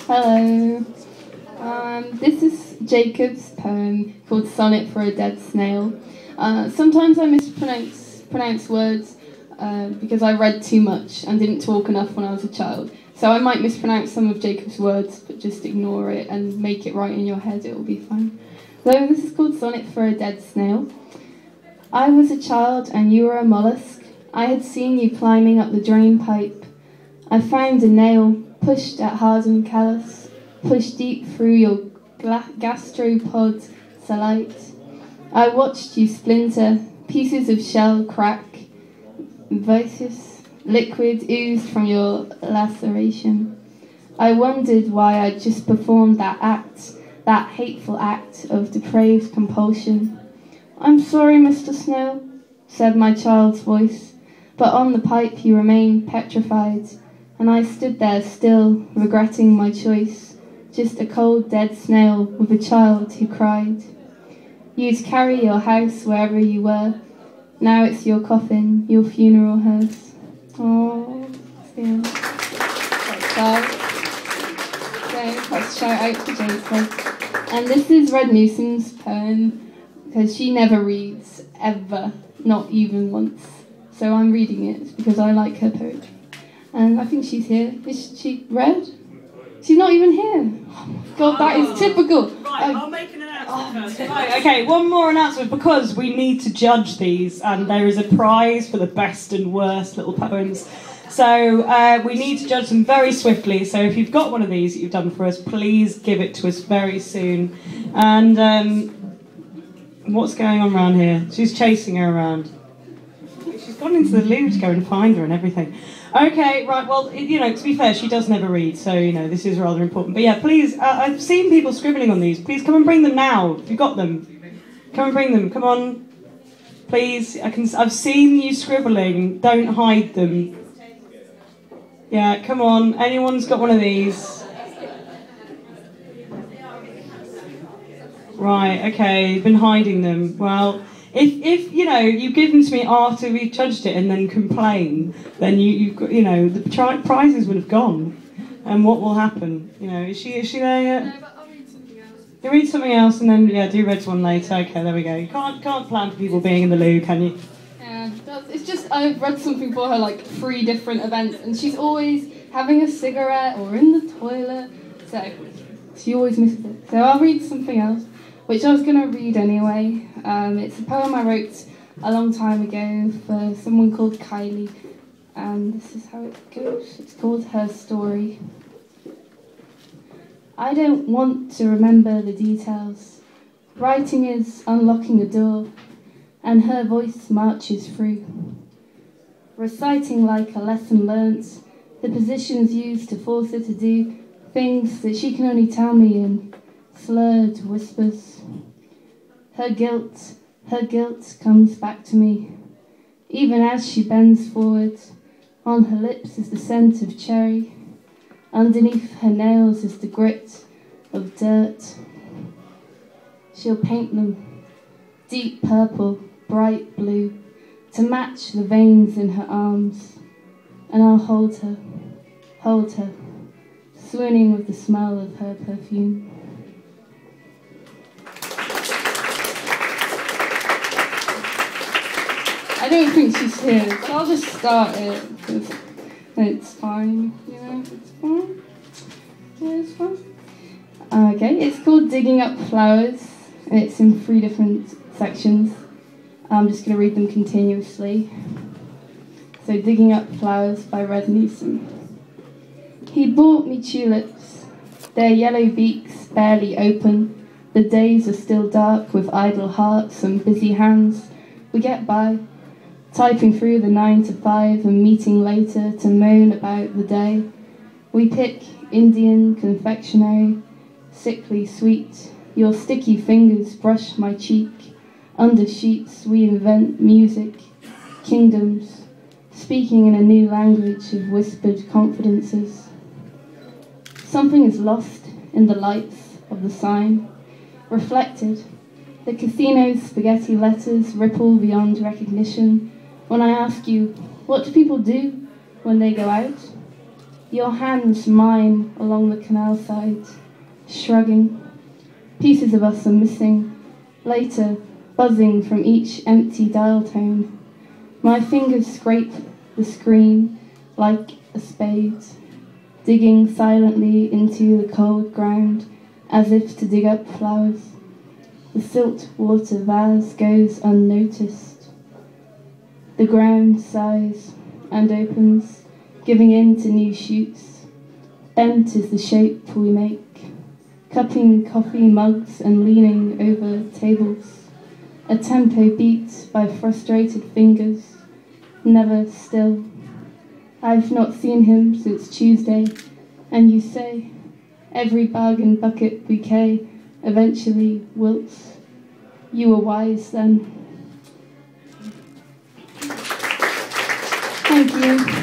Hello. This is Jacob's poem called Sonnet for a Dead Snail. Sometimes I mispronounce words because I read too much and didn't talk enough when I was a child. So I might mispronounce some of Jacob's words, but just ignore it and make it right in your head, it will be fine. So this is called Sonnet for a Dead Snail. I was a child and you were a mollusk. I had seen you climbing up the drain pipe. I found a nail, pushed at hardened callus, pushed deep through your gastropod salite. I watched you splinter, pieces of shell crack, viscous liquid oozed from your laceration. I wondered why I'd just performed that act, that hateful act of depraved compulsion. "I'm sorry, Mr. Snail," said my child's voice, but on the pipe he remained petrified, and I stood there still, regretting my choice, just a cold dead snail with a child who cried. You'd carry your house wherever you were, now it's your coffin, your funeral hearse. Oh, yeah. That's sad. So let's shout out to Jacob. And this is Red Newsom's poem, because she never reads, ever, not even once. So I'm reading it because I like her poetry. And I think she's here. Is she red? She's not even here. Oh my God, that is typical. Right, I'll make an announcement first. Right, okay, one more announcement because we need to judge these and there is a prize for the best and worst little poems. So we need to judge them very swiftly. So if you've got one of these that you've done for us, please give it to us very soon. And what's going on around here? She's chasing her around. She's gone into the loo to go and find her and everything. Okay, right, well, to be fair, she does never read, so, this is rather important. But yeah, please, I've seen people scribbling on these. Please come and bring them now, if you've got them. Come and bring them, come on. Please, I've seen you scribbling, don't hide them. Yeah, come on, anyone's got one of these? Right, okay, you've been hiding them. Well, if you give them to me after we've judged it and then complain, then the prizes would have gone. And what will happen? Is she there yet? No, but I'll read something else. You read something else and then do Red's one later. Okay, there we go. You can't plan for people being in the loo, can you? Yeah, it's just I've read something for her like 3 different events, and she's always having a cigarette or in the toilet, so she always misses it. So I'll read something else, which I was going to read anyway. It's a poem I wrote a long time ago for someone called Kylie, and this is how it goes. It's called Her Story. I don't want to remember the details. Writing is unlocking a door, and her voice marches through, reciting like a lesson learnt, the positions used to force her to do things that she can only tell me in slurred whispers. Her guilt comes back to me, even as she bends forward. On her lips is the scent of cherry. Underneath her nails is the grit of dirt. She'll paint them deep purple, bright blue, to match the veins in her arms. And I'll hold her, swooning with the smell of her perfume. I don't think she's here, so I'll just start it, because it's fine, it's fine. Yeah, it's fine. Okay, it's called Digging Up Flowers, and it's in 3 different sections. I'm just going to read them continuously. So, Digging Up Flowers by Red Newsom. He bought me tulips, their yellow beaks barely open. The days are still dark with idle hearts and busy hands. We get by, typing through the 9 to 5 and meeting later to moan about the day. We pick Indian confectionery, sickly sweet. Your sticky fingers brush my cheek. Under sheets we invent music, kingdoms, speaking in a new language of whispered confidences. Something is lost in the lights of the sign, reflected. The casino's spaghetti letters ripple beyond recognition. When I ask you, what do people do when they go out? Your hands mine along the canal side, shrugging. Pieces of us are missing, later buzzing from each empty dial tone. My fingers scrape the screen like a spade, digging silently into the cold ground as if to dig up flowers. The silt water vase goes unnoticed. The ground sighs and opens, giving in to new shoots. Bent is the shape we make, cupping coffee mugs and leaning over tables. A tempo beat by frustrated fingers, never still. I've not seen him since Tuesday, and you say every bag and bucket bouquet eventually wilts. You were wise then. Thank you.